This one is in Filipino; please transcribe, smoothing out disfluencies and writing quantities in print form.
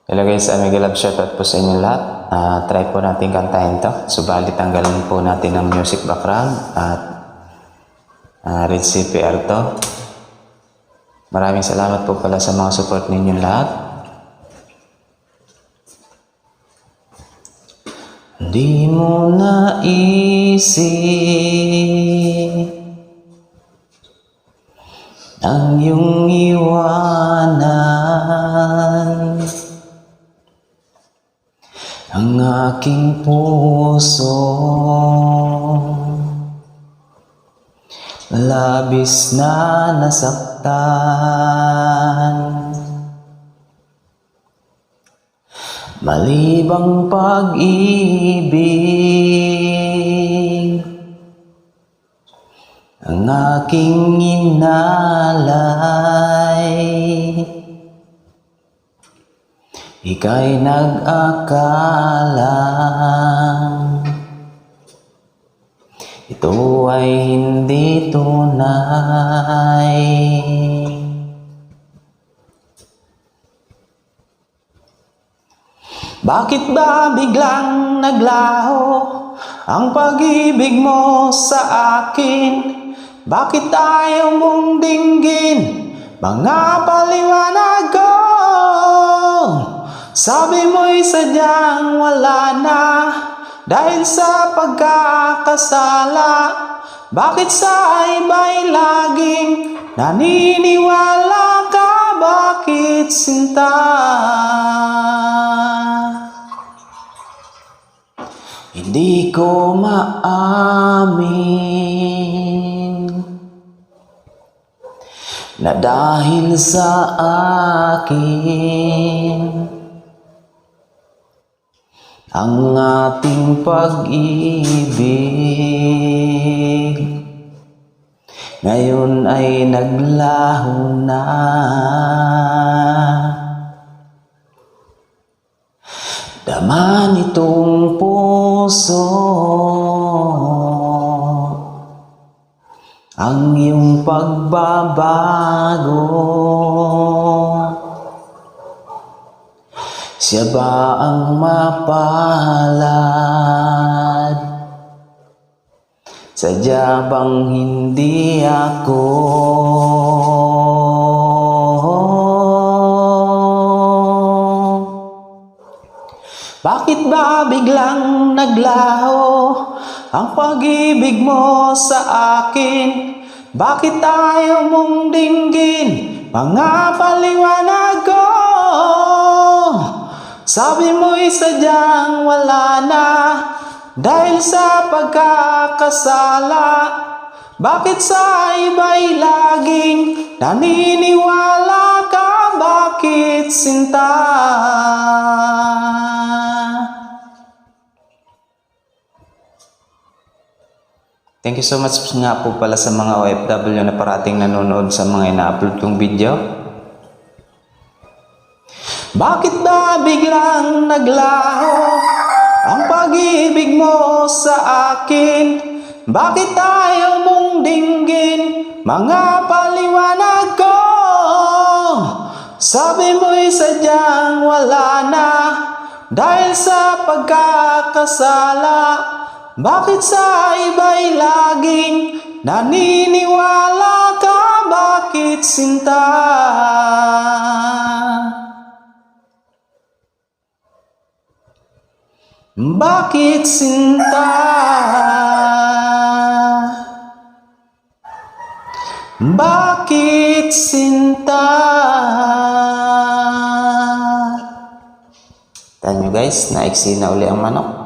Hello guys, mega love shoutout po sa inyo lahat. Try po natin kantahin to. Subalit tanggalin po natin ang music background at read CPR to. Maraming salamat po pala sa mga support ninyo lahat. Di mo naisip ang iyong iwanan ang aking puso, labis na nasaktan. Malibang pag-ibig ang aking inalay, ika'y nag-akala ito ay hindi tunay. Bakit ba biglang naglaho ang pag-ibig mo sa akin? Bakit ayaw mong dinggin mga paliwanag ko? Sabi mo'y sadyang wala na dahil sa pagkakasala. Bakit sa iba'y laging naniniwala ka? Bakit sinta? Hindi ko maamin na dahil sa akin ang ating pag-ibig ngayon ay naglaho na. Dama nitong puso ang iyong pagbabago. Siya ba ang mapalad? Sadya bang hindi ako? Bakit ba biglang naglaho ang pag-ibig mo sa akin? Bakit ayaw mong dinggin mga paliwanag ko? Sabi mo'y sadyang wala na dahil sa pagkakasala. Bakit sa iba'y laging naniniwala ka? Bakit sinta? Thank you so much nga po pala sa mga OFW na parating nanonood sa mga ina-upload kong video. Bakit ba biglang naglaho ang pag-ibig mo sa akin? Bakit ayaw mong dinggin mga paliwanag ko? Sabi mo'y sadyang wala na dahil sa pagkakasala. Bakit sa iba'y laging naniniwala ka? Bakit sinta? Bakit sinta? Bakit sinta? Tayo guys, naiksi na uli ang manok.